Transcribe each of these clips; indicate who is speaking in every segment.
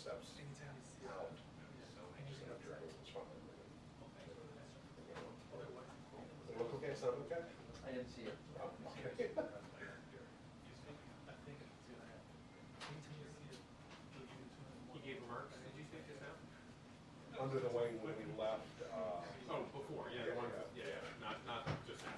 Speaker 1: steps out. It's fine. Look okay, sound okay?
Speaker 2: I didn't see it.
Speaker 1: Oh, okay.
Speaker 3: He gave remarks, did you say just now?
Speaker 1: Under the wing when we left.
Speaker 3: Oh, before, yeah, the one, yeah, not just now.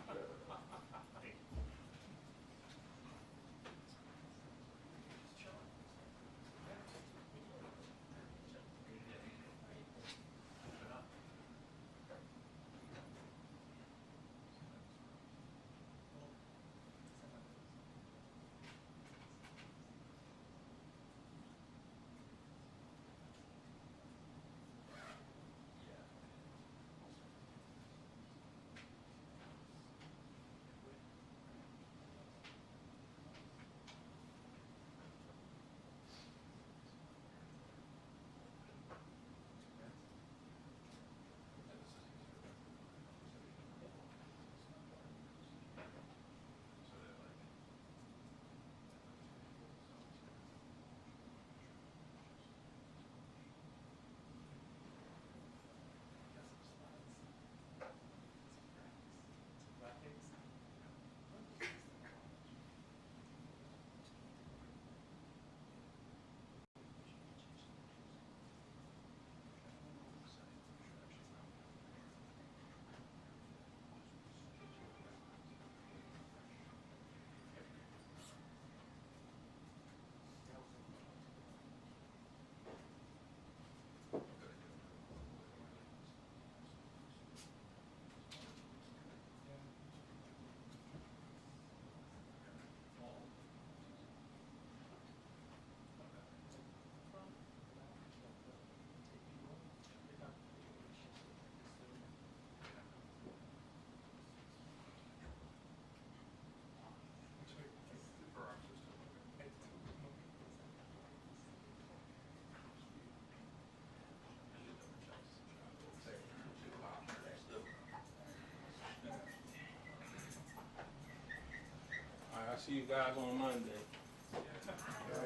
Speaker 4: I'll see you guys on Monday.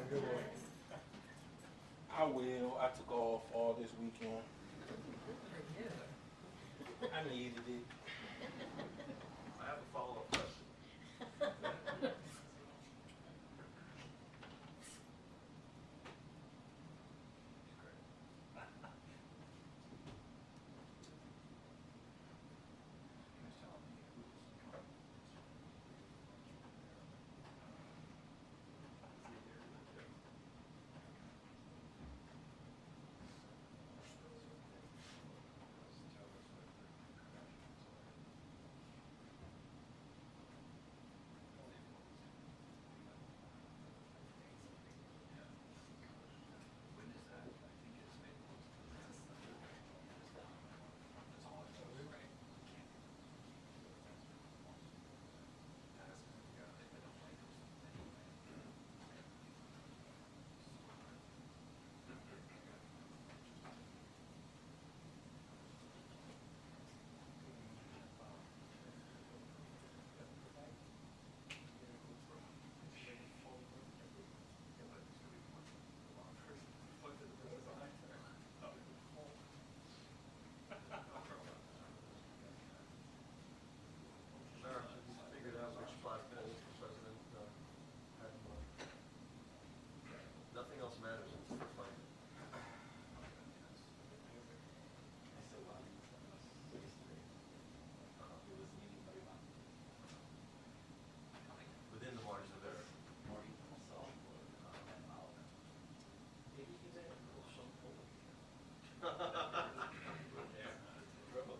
Speaker 1: Good one.
Speaker 4: I will. I took off all this weekend. I needed it.
Speaker 2: I have a follow-up question.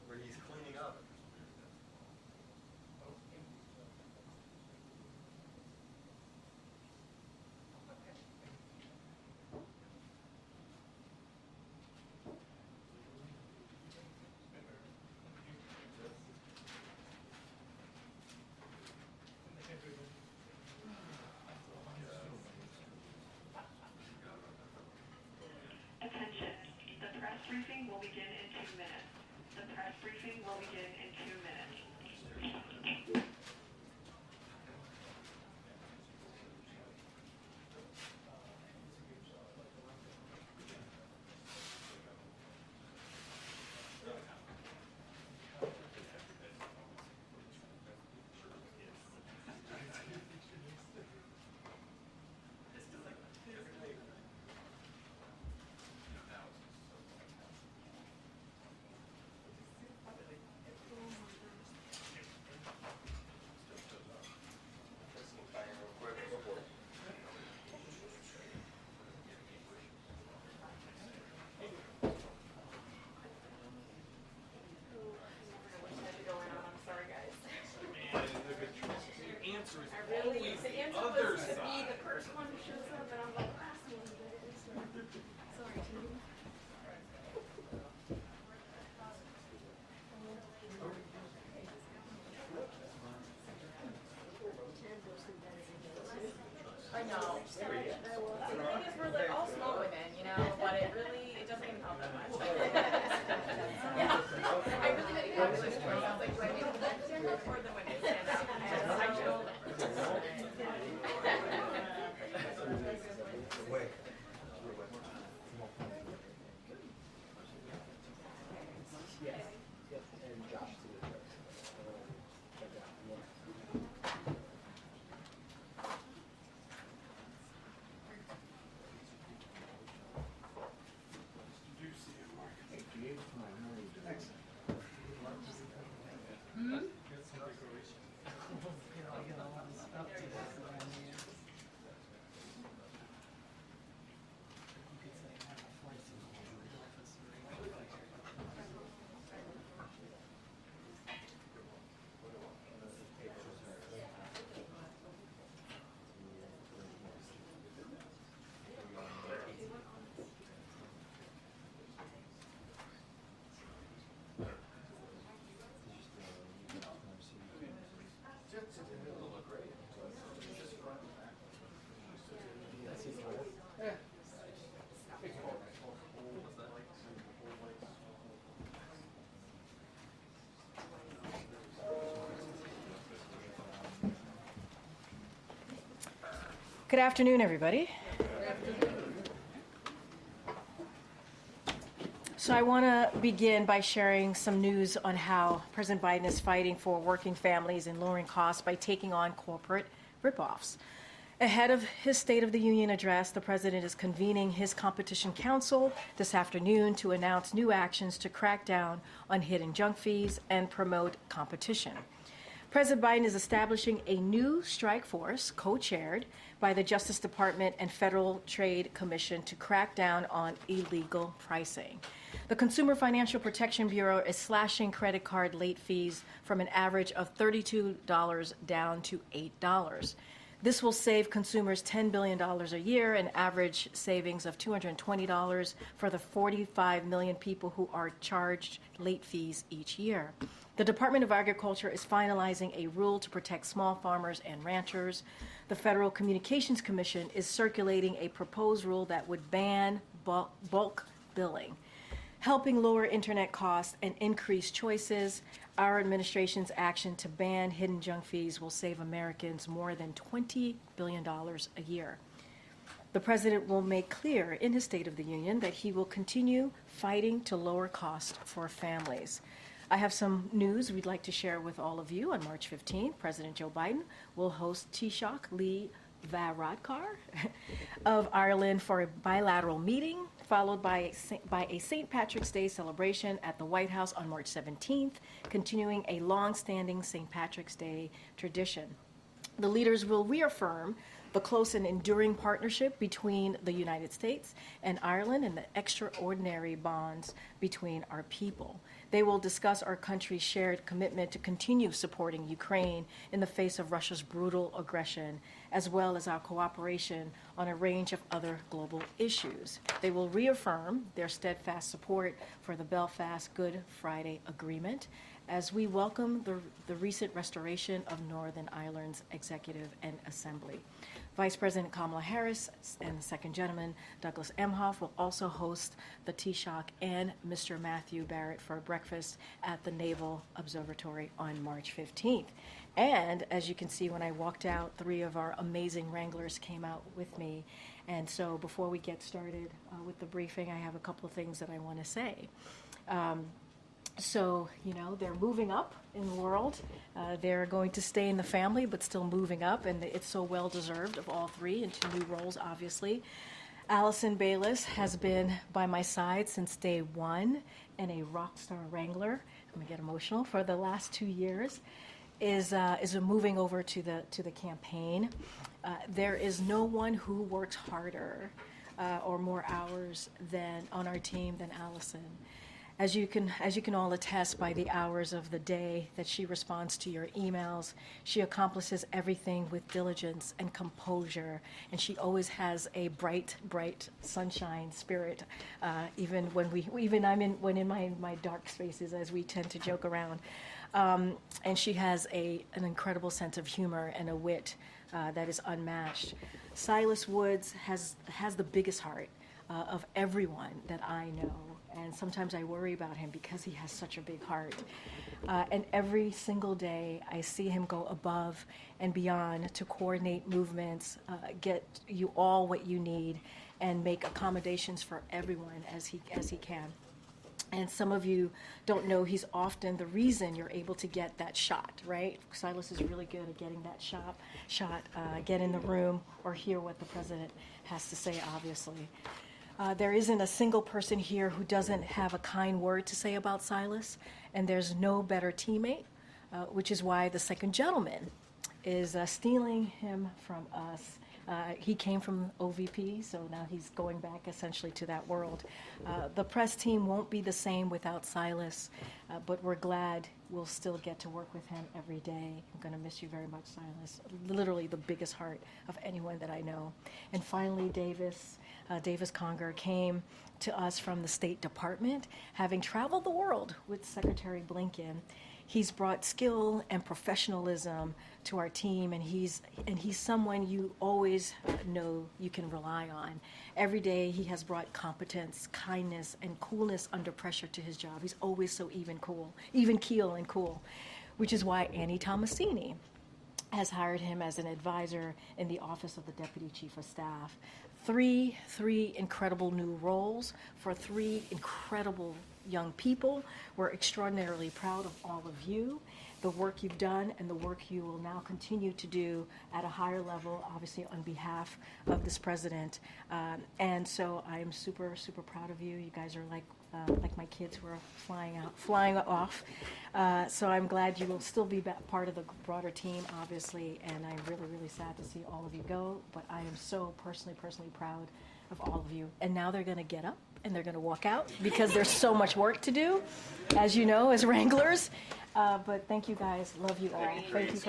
Speaker 2: Where he's cleaning up.
Speaker 5: Attention. The press briefing will begin in 2 minutes. The press briefing will begin in 2 minutes.
Speaker 6: I know. The thing is, we're like all small women, you know, but it doesn't even help that much. Yeah. I really didn't have this choice. I was like, do I make the men stand up or the women stand up? And I chose
Speaker 7: Good afternoon, everybody. So I want to begin by sharing some news on how President Biden is fighting for working families and lowering costs by taking on corporate ripoffs. Ahead of his State of the Union address, the president is convening his Competition Council this afternoon to announce new actions to crack down on hidden junk fees and promote competition. President Biden is establishing a new strike force, co-chaired by the Justice Department and Federal Trade Commission, to crack down on illegal pricing. The Consumer Financial Protection Bureau is slashing credit card late fees from an average of $32 down to $8. This will save consumers $10 billion a year, an average savings of $220 for the 45 million people who are charged late fees each year. The Department of Agriculture is finalizing a rule to protect small farmers and ranchers. The Federal Communications Commission is circulating a proposed rule that would ban bulk billing. Helping lower internet costs and increase choices, our administration's action to ban hidden junk fees will save Americans more than $20 billion a year. The president will make clear in his State of the Union that he will continue fighting to lower costs for families. I have some news we'd like to share with all of you. On March 15th, President Joe Biden will host Taoiseach Lee Varadkar of Ireland for a bilateral meeting, followed by a St. Patrick's Day celebration at the White House on March 17th, continuing a long-standing St. Patrick's Day tradition. The leaders will reaffirm the close and enduring partnership between the United States and Ireland and the extraordinary bonds between our people. They will discuss our country's shared commitment to continue supporting Ukraine in the face of Russia's brutal aggression, as well as our cooperation on a range of other global issues. They will reaffirm their steadfast support for the Belfast Good Friday Agreement as we welcome the recent restoration of Northern Ireland's executive and assembly. Vice President Kamala Harris and the Second Gentleman Douglas Emhoff will also host the Taoiseach and Mr. Matthew Barrett for breakfast at the Naval Observatory on March 15th. And as you can see, when I walked out, 3 of our amazing Wranglers came out with me. And so before we get started with the briefing, I have a couple of things that I want to say. So, you know, they're moving up in the world. They're going to stay in the family, but still moving up, and it's so well-deserved of all 3 into new roles, obviously. Allison Bayless has been by my side since day 1 and a rock star Wrangler. I'm going to get emotional. For the last 2 years, is moving over to the campaign. There is no one who works harder or more hours than on our team than Allison. As you can all attest by the hours of the day that she responds to your emails, she accomplishes everything with diligence and composure, and she always has a bright sunshine spirit. Even when I'm in my dark spaces, as we tend to joke around, and she has an incredible sense of humor and a wit that is unmatched. Silas Woods has the biggest heart of everyone that I know, and sometimes I worry about him because he has such a big heart. And every single day I see him go above and beyond to coordinate movements, get you all what you need, and make accommodations for everyone as he can. And some of you don't know he's often the reason you're able to get that shot, right? Silas is really good at getting that shot, get in the room or hear what the president has to say, obviously. There isn't a single person here who doesn't have a kind word to say about Silas, and there's no better teammate, which is why the second gentleman is stealing him from us. He came from OVP, so now he's going back essentially to that world. The press team won't be the same without Silas, but we're glad we'll still get to work with him every day. I'm going to miss you very much, Silas. Literally the biggest heart of anyone that I know. And finally, Davis Conger came to us from the State Department, having traveled the world with Secretary Blinken. He's brought skill and professionalism to our team, and he's someone you always know you can rely on. Every day he has brought competence, kindness, and coolness under pressure to his job. He's always so even keel and cool, which is why Annie Tomasini has hired him as an advisor in the Office of the Deputy Chief of Staff. Three incredible new roles for three incredible young people. We're extraordinarily proud of all of you, the work you've done, and the work you will now continue to do at a higher level, obviously on behalf of this president. And so I am super, super proud of you. You guys are like my kids who are flying off. So I'm glad you will still be part of the broader team, obviously, and I'm really, really sad to see all of you go, but I am so personally proud of all of you. And now they're going to get up and they're going to walk out because there's so much work to do, as you know, as wranglers. But thank you guys. Love you all. Thank you.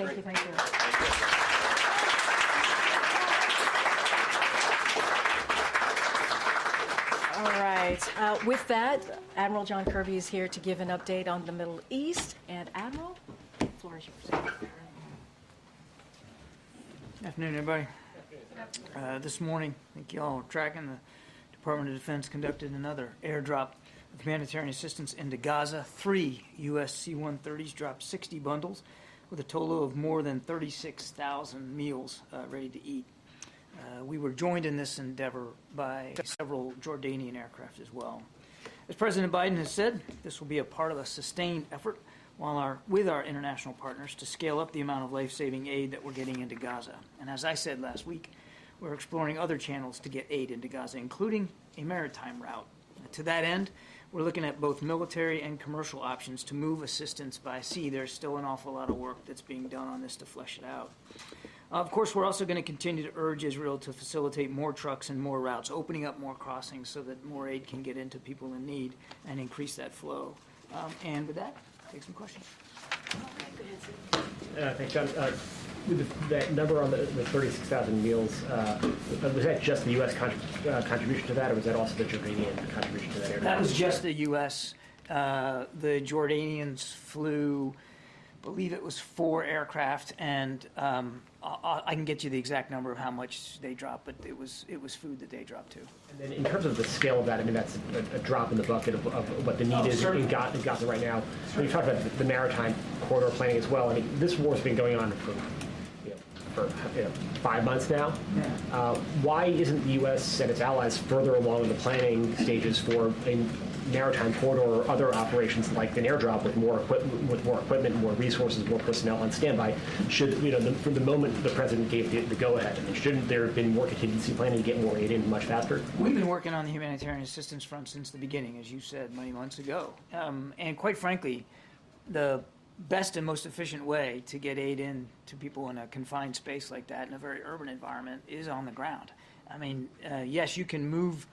Speaker 7: All right. With that, Admiral John Kirby is here to give an update on the Middle East. And Admiral, the floor is yours.
Speaker 8: Good afternoon, everybody. This morning, I think you all are tracking, the Department of Defense conducted another airdrop of humanitarian assistance into Gaza. 3 U.S. C-130s dropped 60 bundles with a total of more than 36,000 meals ready to eat. We were joined in this endeavor by several Jordanian aircraft as well. As President Biden has said, this will be a part of a sustained effort with our international partners to scale up the amount of life-saving aid that we're getting into Gaza. And as I said last week, we're exploring other channels to get aid into Gaza, including a maritime route. To that end, we're looking at both military and commercial options to move assistance by sea. There's still an awful lot of work that's being done on this to flesh it out. Of course, we're also going to continue to urge Israel to facilitate more trucks and more routes, opening up more crossings so that more aid can get into people in need and increase that flow. And with that, take some questions.
Speaker 9: Thanks, John. With that number on the 36,000 meals, was that just the U.S. contribution to that, or was that also the Jordanian contribution to that?
Speaker 8: That was just the U.S. The Jordanians flew, I believe it was 4 aircraft, and I can get you the exact number of how much they dropped, but it was food that they dropped too. And
Speaker 9: then in terms of the scale of that, I mean, that's a drop in the bucket of what the need is in Gaza right now. When you talk about the maritime corridor planning as well, I mean, this war's been going on for 5 months now. Yeah. Why isn't the U.S. and its allies further along in the planning stages for a maritime corridor or other operations like an airdrop with more equipment, more resources, more personnel on standby? Should from the moment the president gave the go-ahead, I mean, shouldn't there have been more contingency planning to get more aid in much faster?
Speaker 8: We've been working on the humanitarian assistance front since the beginning, as you said, many months ago. And quite frankly, the best and most efficient way to get aid in to people in a confined space like that in a very urban environment is on the ground. I mean, yes, you can move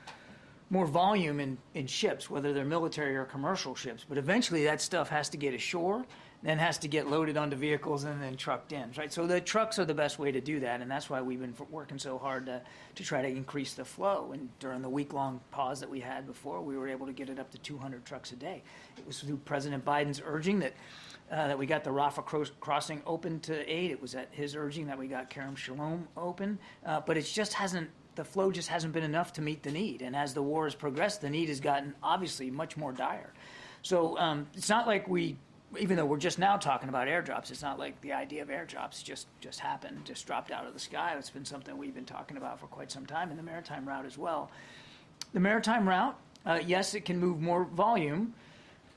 Speaker 8: more volume in ships, whether they're military or commercial ships, but eventually that stuff has to get ashore, then has to get loaded onto vehicles and then trucked in, right? So the trucks are the best way to do that, and that's why we've been working so hard to try to increase the flow. And during the week-long pause that we had before, we were able to get it up to 200 trucks a day. It was through President Biden's urging that that we got the Rafah crossing open to aid. It was at his urging that we got Kerem Shalom open, but it just hasn't. The flow just hasn't been enough to meet the need. And as the war has progressed, the need has gotten obviously much more dire. So it's not like even though we're just now talking about airdrops, it's not like the idea of airdrops just happened, just dropped out of the sky. It's been something we've been talking about for quite some time, in the maritime route as well. The maritime route, yes, it can move more volume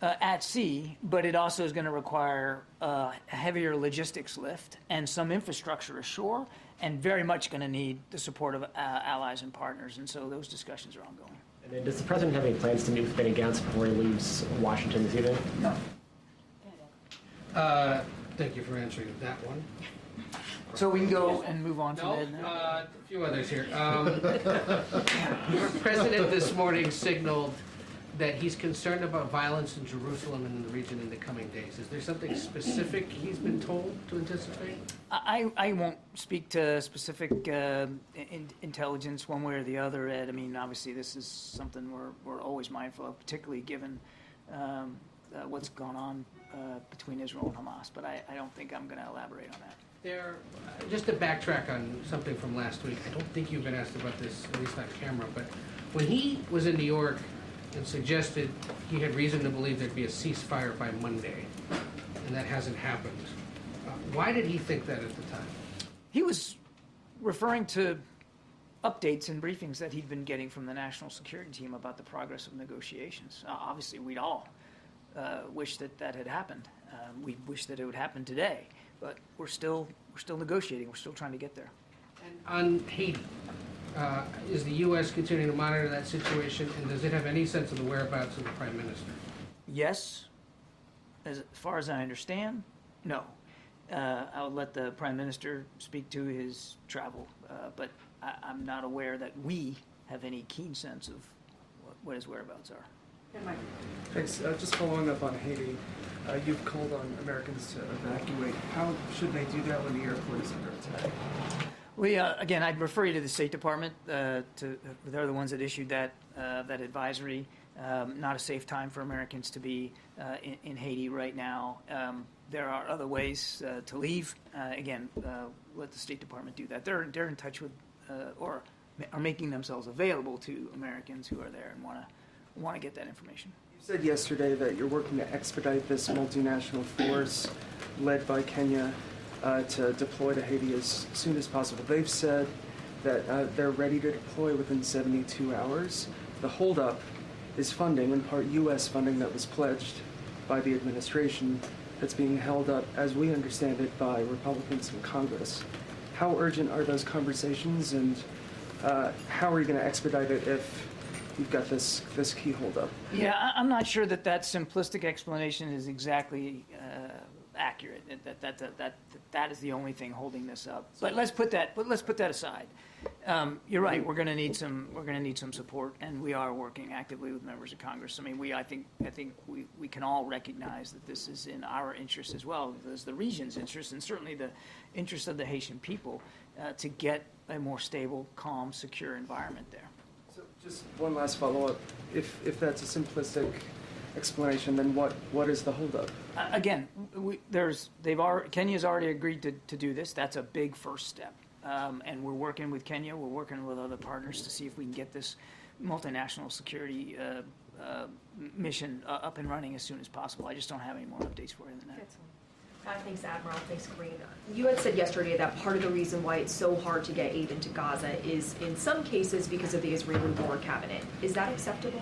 Speaker 8: at sea, but it also is going to require a heavier logistics lift and some infrastructure ashore, and very much going to need the support of allies and partners. And so those discussions are ongoing.
Speaker 9: And then does the president have any plans to meet with Benny Gantz before he leaves Washington this evening?
Speaker 8: No.
Speaker 10: Thank you for answering that one.
Speaker 8: So we can go and move on to
Speaker 10: No,
Speaker 8: Ed now.
Speaker 10: a few others here. Your president this morning signaled that he's concerned about violence in Jerusalem and in the region in the coming days. Is there something specific he's been told to anticipate?
Speaker 8: I won't speak to specific intelligence one way or the other, Ed. I mean, obviously, this is something we're always mindful of, particularly given what's gone on between Israel and Hamas. But I don't think I'm going to elaborate on that.
Speaker 10: Just to backtrack on something from last week, I don't think you've been asked about this, at least on camera, but when he was in New York and suggested he had reason to believe there'd be a ceasefire by Monday, and that hasn't happened, why did he think that at the time?
Speaker 8: He was referring to updates and briefings that he'd been getting from the national security team about the progress of negotiations. Obviously, we'd all wish that had happened. We wish that it would happen today, but we're still negotiating. We're still trying to get there.
Speaker 10: And on Haiti, is the U.S. continuing to monitor that situation, and does it have any sense of the whereabouts of the Prime Minister?
Speaker 8: Yes. As far as I understand, no. I'll let the Prime Minister speak to his travel, but I'm not aware that we have any keen sense of what his whereabouts are.
Speaker 11: Thanks. Just following up on Haiti, you've called on Americans to evacuate. How should they do that when the airport is under attack?
Speaker 8: Again, I'd refer you to the State Department. They're the ones that issued that advisory. Not a safe time for Americans to be in Haiti right now. There are other ways to leave. Again, let the State Department do that. They're in touch with or are making themselves available to Americans who are there and want to get that information.
Speaker 11: You said yesterday that you're working to expedite this multinational force led by Kenya to deploy to Haiti as soon as possible. They've said that they're ready to deploy within 72 hours. The holdup is funding, in part U.S. funding that was pledged by the administration, that's being held up, as we understand it, by Republicans in Congress. How urgent are those conversations, and how are you going to expedite it if you've got this key holdup?
Speaker 8: Yeah, I'm not sure that simplistic explanation is exactly accurate. That is the only thing holding this up. But let's put that aside. You're right. We're going to need some support, and we are working actively with members of Congress. I mean, I think we can all recognize that this is in our interest as well as the region's interest, and certainly the interest of the Haitian people to get a more stable, calm, secure environment there.
Speaker 11: So just one last follow-up. If that's a simplistic explanation, then what is the holdup?
Speaker 8: Again, Kenya's already agreed to do this. That's a big first step. And we're working with Kenya. We're working with other partners to see if we can get this multinational security mission up and running as soon as possible. I just don't have any more updates for you than that.
Speaker 12: Thanks, Admiral. Thanks, Karine. You had said yesterday that part of the reason why it's so hard to get aid into Gaza is, in some cases, because of the Israeli war cabinet. Is that acceptable?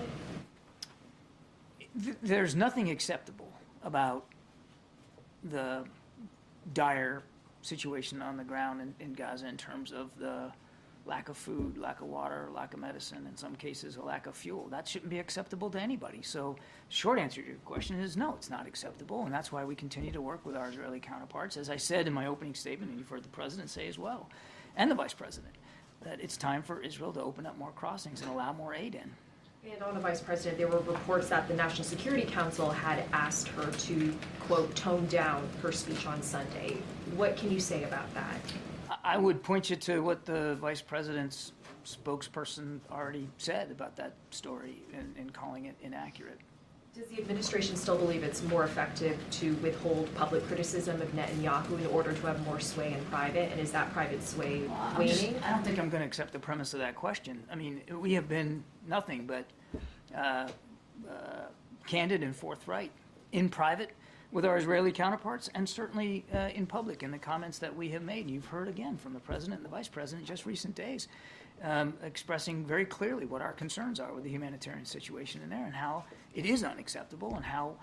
Speaker 8: There's nothing acceptable about the dire situation on the ground in Gaza in terms of the lack of food, lack of water, lack of medicine, in some cases a lack of fuel. That shouldn't be acceptable to anybody. So short answer to your question is no, it's not acceptable, and that's why we continue to work with our Israeli counterparts. As I said in my opening statement, and you've heard the President say as well, and the Vice President, that it's time for Israel to open up more crossings and allow more aid in.
Speaker 12: And on the Vice President, there were reports that the National Security Council had asked her to, quote, tone down her speech on Sunday. What can you say about that?
Speaker 8: I would point you to what the Vice President's spokesperson already said about that story in calling it inaccurate.
Speaker 12: Does the administration still believe it's more effective to withhold public criticism of Netanyahu in order to have more sway in private? And is that private sway waning?
Speaker 8: I don't think I'm going to accept the premise of that question. I mean, we have been nothing but candid and forthright in private with our Israeli counterparts, and certainly in public in the comments that we have made. You've heard again from the president and the vice president just recent days, expressing very clearly what our concerns are with the humanitarian situation in there and how it is unacceptable and how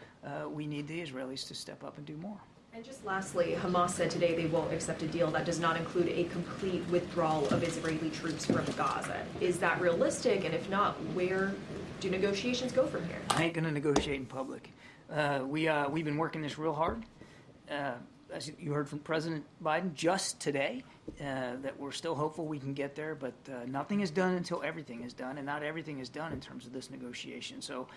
Speaker 8: we need the Israelis to step up and do more.
Speaker 12: And just lastly, Hamas said today they won't accept a deal that does not include a complete withdrawal of Israeli troops from Gaza. Is that realistic? And if not, where do negotiations go from here?
Speaker 8: I ain't going to negotiate in public. We've been working this real hard. As you heard from President Biden just today, that we're still hopeful we can get there, but nothing is done until everything is done, and not everything is done in terms of this negotiation. So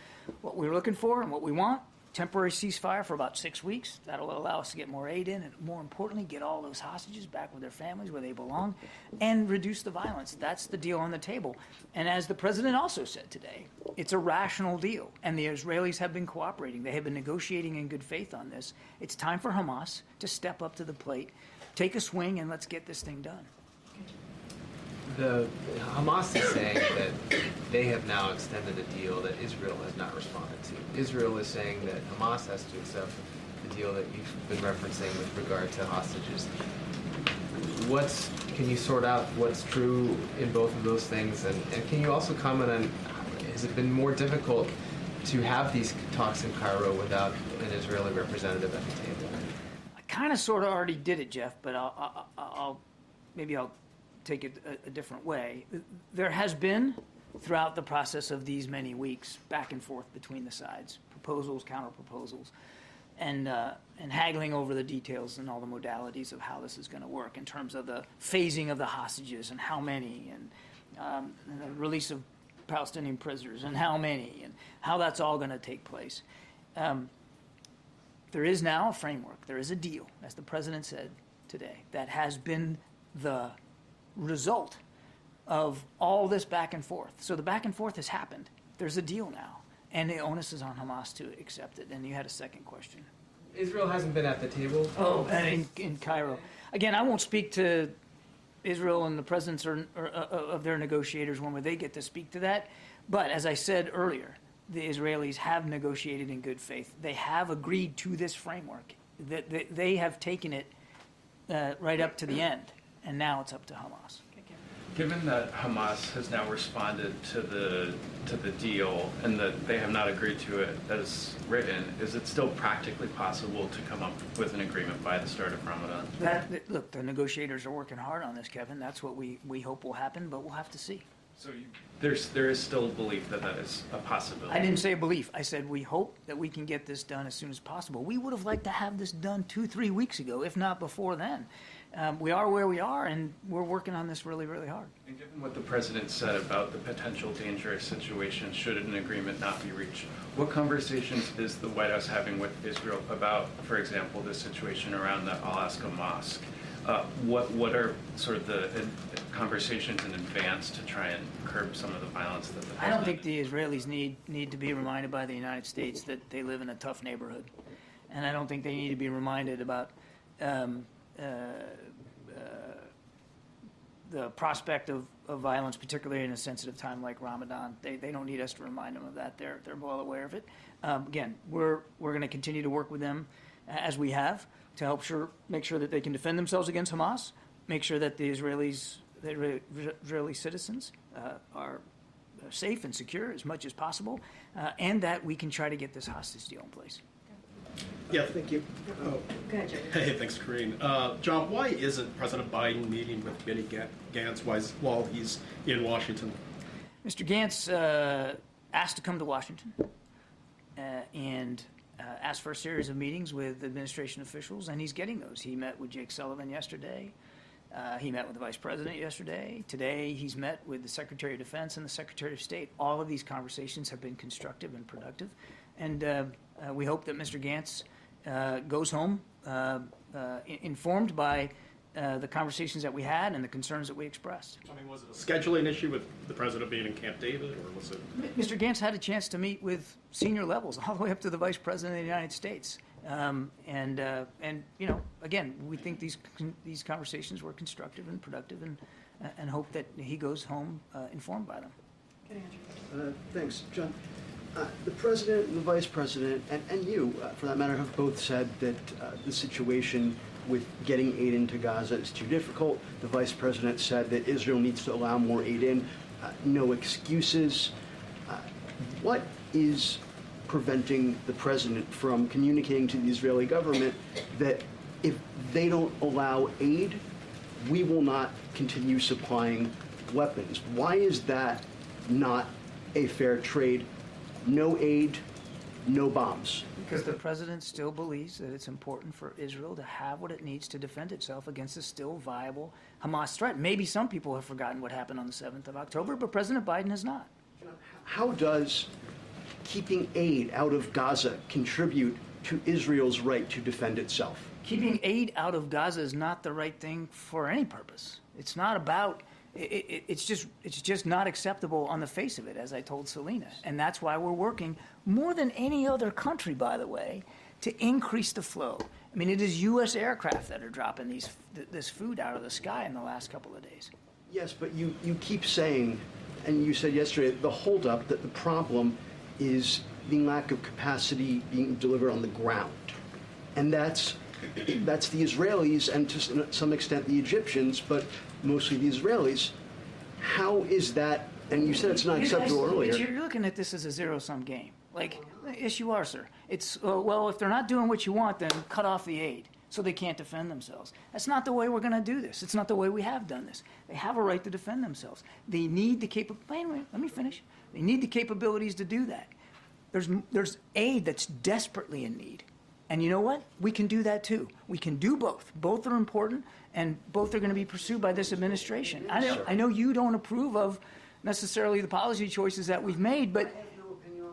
Speaker 8: what we're looking for and what we want, temporary ceasefire for about 6 weeks. That'll allow us to get more aid in and, more importantly, get all those hostages back with their families where they belong and reduce the violence. That's the deal on the table. And as the president also said today, it's a rational deal, and the Israelis have been cooperating. They have been negotiating in good faith on this. It's time for Hamas to step up to the plate, take a swing, and let's get this thing done.
Speaker 13: The Hamas is saying that they have now extended a deal that Israel has not responded to. Israel is saying that Hamas has to accept the deal that you've been referencing with regard to hostages. Can you sort out what's true in both of those things? And can you also comment on, has it been more difficult to have these talks in Cairo without an Israeli representative at the table?
Speaker 8: I kind of sort of already did it, Jeff, but I'll take it a different way. There has been, throughout the process of these many weeks, back and forth between the sides, proposals, counter-proposals, and haggling over the details and all the modalities of how this is going to work in terms of the phasing of the hostages and how many, and the release of Palestinian prisoners and how many, and how that's all going to take place. There is now a framework. There is a deal, as the president said today, that has been the result of all this back and forth. So the back and forth has happened. There's a deal now, and the onus is on Hamas to accept it. And you had a second question.
Speaker 13: Israel hasn't been at the table.
Speaker 8: Oh, and in Cairo. Again, I won't speak to Israel and the presidents of their negotiators when they get to speak to that. But as I said earlier, the Israelis have negotiated in good faith. They have agreed to this framework. They have taken it right up to the end. And now it's up to Hamas.
Speaker 3: Given that Hamas has now responded to the deal and that they have not agreed to it as written, is it still practically possible to come up with an agreement by the start of Ramadan?
Speaker 8: Look, the negotiators are working hard on this, Kevin. That's what we hope will happen, but we'll have to see.
Speaker 3: So there is still a belief that is a possibility.
Speaker 8: I didn't say belief. I said we hope that we can get this done as soon as possible. We would have liked to have this done 2-3 weeks ago, if not before then. We are where we are, and we're working on this really, really hard.
Speaker 3: And given what the president said about the potential dangerous situation should an agreement not be reached, what conversations is the White House having with Israel about, for example, the situation around the Al-Aqsa Mosque? What are sort of the conversations in advance to try and curb some of the violence that the president...
Speaker 8: I don't think the Israelis need to be reminded by the United States that they live in a tough neighborhood. And I don't think they need to be reminded about the prospect of violence, particularly in a sensitive time like Ramadan. They don't need us to remind them of that. They're well aware of it. Again, we're going to continue to work with them as we have to help make sure that they can defend themselves against Hamas, make sure that the Israeli citizens are safe and secure as much as possible, and that we can try to get this hostage deal in place.
Speaker 14: Yeah, thank you.
Speaker 12: Go ahead, Jim.
Speaker 14: Hey, thanks, Karine. John, why isn't President Biden meeting with Benny Gantz while he's in Washington?
Speaker 8: Mr. Gantz asked to come to Washington and asked for a series of meetings with administration officials, and he's getting those. He met with Jake Sullivan yesterday. He met with the Vice President yesterday. Today, he's met with the Secretary of Defense and the Secretary of State. All of these conversations have been constructive and productive, and we hope that Mr. Gantz goes home informed by the conversations that we had and the concerns that we expressed.
Speaker 14: I mean, was it a scheduling issue with the president being in Camp David, or was it?
Speaker 8: Mr. Gantz had a chance to meet with senior levels, all the way up to the Vice President of the United States. And you know, again, we think these conversations were constructive and productive, and hope that he goes home informed by them.
Speaker 15: Thanks, John. The president and the vice president, and you, for that matter, have both said that the situation with getting aid into Gaza is too difficult. The vice president said that Israel needs to allow more aid in. No excuses. What is preventing the president from communicating to the Israeli government that if they don't allow aid, we will not continue supplying weapons? Why is that not a fair trade? No aid, no bombs.
Speaker 8: Because the president still believes that it's important for Israel to have what it needs to defend itself against a still viable Hamas threat. Maybe some people have forgotten what happened on the 7th of October, but President Biden has not.
Speaker 15: How does keeping aid out of Gaza contribute to Israel's right to defend itself?
Speaker 8: Keeping aid out of Gaza is not the right thing for any purpose. It's not about... It's just not acceptable on the face of it, as I told Selena. And that's why we're working more than any other country, by the way, to increase the flow. I mean, it is U.S. aircraft that are dropping this food out of the sky in the last couple of days.
Speaker 15: Yes, but you keep saying, and you said yesterday, the holdup, that the problem is the lack of capacity being delivered on the ground. And that's the Israelis and to some extent the Egyptians, but mostly the Israelis. How is that? And you said it's not acceptable earlier.
Speaker 8: You're looking at this as a zero-sum game. Like, yes, you are, sir. It's, well, if they're not doing what you want, then cut off the aid so they can't defend themselves. That's not the way we're going to do this. It's not the way we have done this. They have a right to defend themselves. They need the capabilities. Let me finish. They need the capabilities to do that. There's aid that's desperately in need. And you know what? We can do that too. We can do both. Both are important, and both are going to be pursued by this administration. I know you don't approve of necessarily the policy choices that we've made, but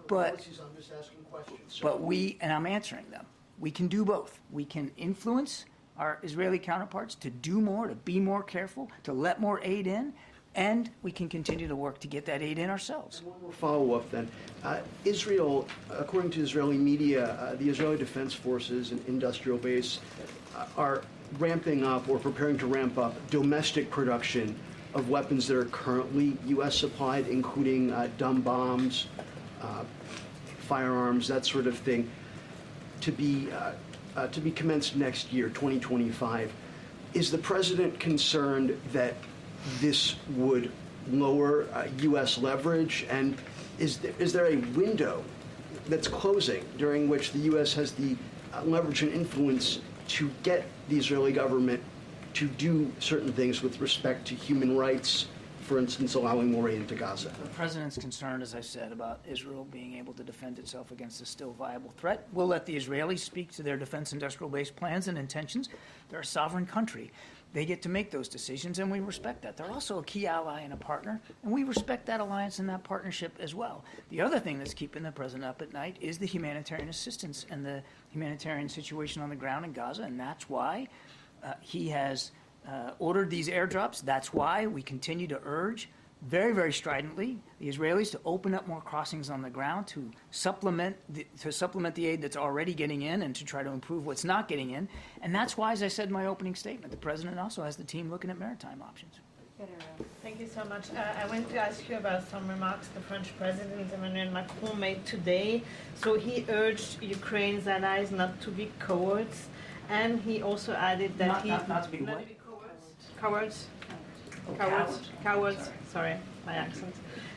Speaker 15: Policies, I'm just asking questions.
Speaker 8: but and I'm answering them. We can do both. We can influence our Israeli counterparts to do more, to be more careful, to let more aid in, and we can continue to work to get that aid in ourselves.
Speaker 15: One more follow-up then. Israel, according to Israeli media, the Israeli Defense Forces and industrial base are ramping up or preparing to ramp up domestic production of weapons that are currently U.S. supplied, including dumb bombs, firearms, that sort of thing, to be commenced next year, 2025. Is the president concerned that this would lower U.S. leverage, and is there a window that's closing during which the U.S. has the leverage and influence to get the Israeli government to do certain things with respect to human rights, for instance, allowing more aid into Gaza?
Speaker 8: The president's concerned, as I said, about Israel being able to defend itself against a still viable threat. We'll let the Israelis speak to their defense industrial base plans and intentions. They're a sovereign country. They get to make those decisions, and we respect that. They're also a key ally and a partner, and we respect that alliance and that partnership as well. The other thing that's keeping the president up at night is the humanitarian assistance and the humanitarian situation on the ground in Gaza, and that's why he has ordered these airdrops. That's why we continue to urge very, very stridently the Israelis to open up more crossings on the ground to supplement the aid that's already getting in and to try to improve what's not getting in. And that's why, as I said in my opening statement, the president also has the team looking at maritime options.
Speaker 16: Thank you so much. I want to ask you about some remarks the French President Emmanuel Macron made today. So he urged Ukraine's allies not to be cowards, and he also added that
Speaker 8: not to be what?
Speaker 16: Cowards. Sorry, my accent.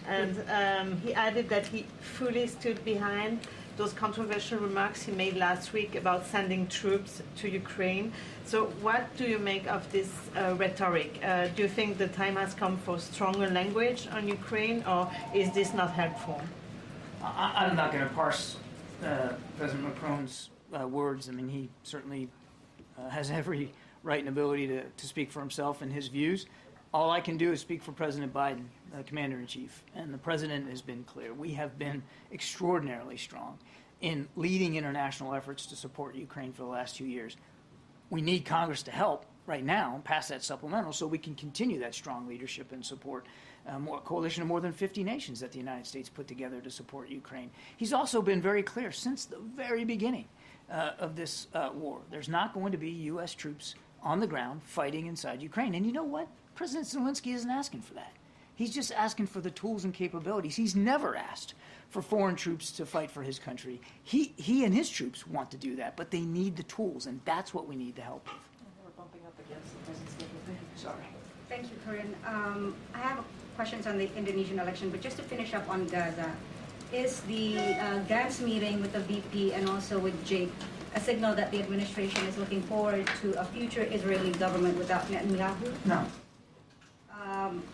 Speaker 16: And he added that he fully stood behind those controversial remarks he made last week about sending troops to Ukraine. So what do you make of this rhetoric? Do you think the time has come for stronger language on Ukraine, or is this not helpful?
Speaker 8: I'm not going to parse President Macron's words. I mean, he certainly has every right and ability to speak for himself and his views. All I can do is speak for President Biden, Commander-in-Chief, and the President has been clear. We have been extraordinarily strong in leading international efforts to support Ukraine for the last 2 years. We need Congress to help, right now, pass that supplemental so we can continue that strong leadership and support a coalition of more than 50 nations that the United States put together to support Ukraine. He's also been very clear since the very beginning of this war. There's not going to be U.S. troops on the ground fighting inside Ukraine. And you know what? President Zelensky isn't asking for that. He's just asking for the tools and capabilities. He's never asked for foreign troops to fight for his country. He and his troops want to do that, but they need the tools, and that's what we need to help with.
Speaker 7: We're bumping up against the president's
Speaker 8: Sorry.
Speaker 17: Thank you, Karine. I have questions on the Indonesian election, but just to finish up on Gaza, is the Gantz meeting with the VP and also with Jake a signal that the administration is looking forward to a future Israeli government without Netanyahu?
Speaker 8: No.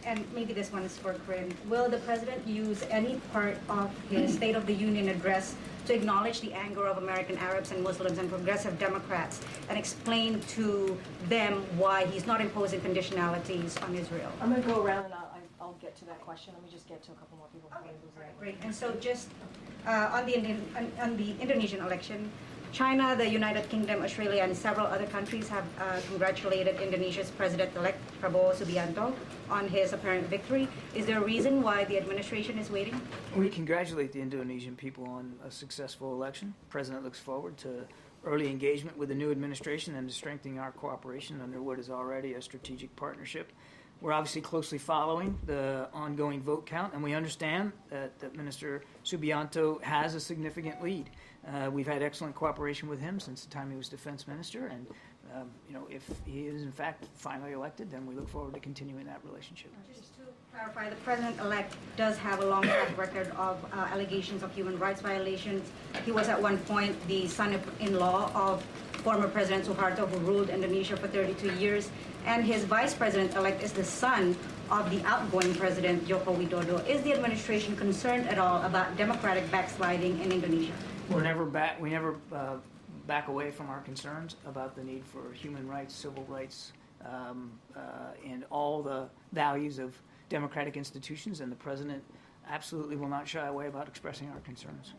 Speaker 17: And maybe this one is for Karine. Will the president use any part of his State of the Union address to acknowledge the anger of American Arabs and Muslims and progressive Democrats and explain to them why he's not imposing conditionalities on Israel?
Speaker 7: I'm going to go around and I'll get to that question. Let me just get to a couple more people.
Speaker 17: Okay, great. And so just on the Indonesian election, China, the United Kingdom, Australia, and several other countries have congratulated Indonesia's President-elect Prabowo Subianto on his apparent victory. Is there a reason why the administration is waiting?
Speaker 8: We congratulate the Indonesian people on a successful election. The President looks forward to early engagement with the new administration and to strengthening our cooperation under what is already a strategic partnership. We're obviously closely following the ongoing vote count, and we understand that Minister Subianto has a significant lead. We've had excellent cooperation with him since the time he was defense minister, and if he is in fact finally elected, then we look forward to continuing that relationship.
Speaker 17: Just to clarify, the president-elect does have a long track record of allegations of human rights violations. He was at one point the son-in-law of former President Suharto, who ruled Indonesia for 32 years, and his vice president-elect is the son of the outgoing President Joko Widodo. Is the administration concerned at all about democratic backsliding in Indonesia?
Speaker 8: We never back away from our concerns about the need for human rights, civil rights, and all the values of democratic institutions, and the president absolutely will not shy away about expressing our concerns.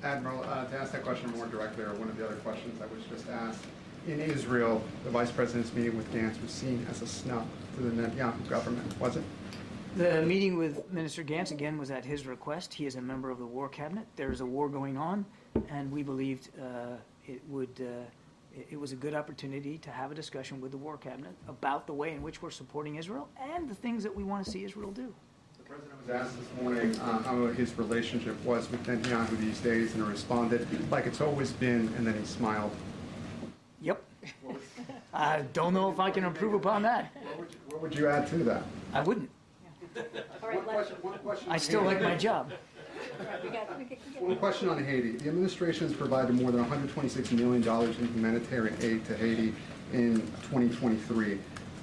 Speaker 18: Admiral, to ask that question more directly, or one of the other questions that was just asked, in Israel, the vice president's meeting with Gantz was seen as a snub to the Netanyahu government, was it?
Speaker 8: The meeting with Minister Gantz, again, was at his request. He is a member of the War Cabinet. There is a war going on, and we believed it was a good opportunity to have a discussion with the War Cabinet about the way in which we're supporting Israel and the things that we want to see Israel do.
Speaker 18: The president was asked this morning how his relationship was with Netanyahu these days, and he responded like it's always been, and then he smiled.
Speaker 8: Yep. I don't know if I can improve upon that.
Speaker 18: What would you add to that?
Speaker 8: I wouldn't.
Speaker 18: One question
Speaker 8: I still like my job.
Speaker 18: One question on Haiti. The administration has provided more than $126 million in humanitarian aid to Haiti in 2023.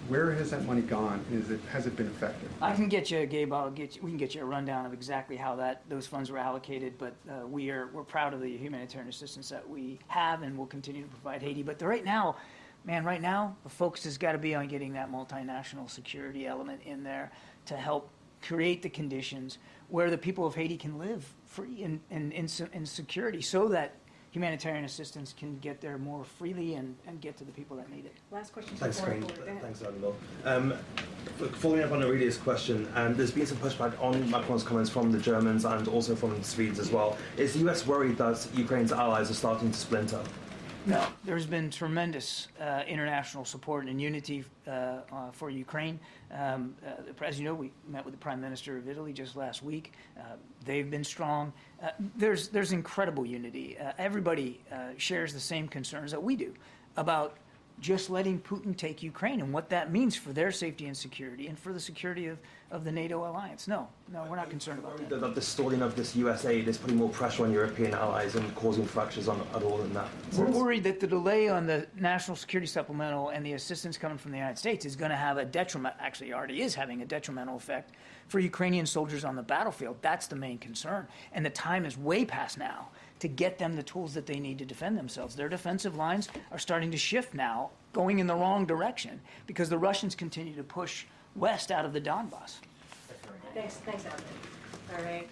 Speaker 18: Where has that money gone? Has it been effective?
Speaker 8: I can get you, Gabe. We can get you a rundown of exactly how those funds were allocated. But we're proud of the humanitarian assistance that we have and will continue to provide Haiti. But right now, the focus has got to be on getting that multinational security element in there to help create the conditions where the people of Haiti can live free and in security, so that humanitarian assistance can get there more freely and get to the people that need it.
Speaker 7: Last question.
Speaker 19: Thanks, Karine. Thanks, Admiral. Following up on Aurelia's question, there's been some pushback on Macron's comments from the Germans and also from the Swedes as well. Is the US worried that Ukraine's allies are starting to splinter?
Speaker 8: No, there's been tremendous international support and unity for Ukraine. As you know, we met with the Prime Minister of Italy just last week. They've been strong. There's incredible unity. Everybody shares the same concerns that we do about just letting Putin take Ukraine and what that means for their safety and security and for the security of the NATO alliance. No, we're not concerned about that.
Speaker 19: That the stalling of this US aid is putting more pressure on European allies and causing fractures at all in that sense.
Speaker 8: We're worried that the delay on the national security supplemental and the assistance coming from the United States is going to have a detriment, actually already is having a detrimental effect for Ukrainian soldiers on the battlefield. That's the main concern. And the time is way past now to get them the tools that they need to defend themselves. Their defensive lines are starting to shift now, going in the wrong direction, because the Russians continue to push west out of the Donbass.
Speaker 7: Thanks, Albert. All right.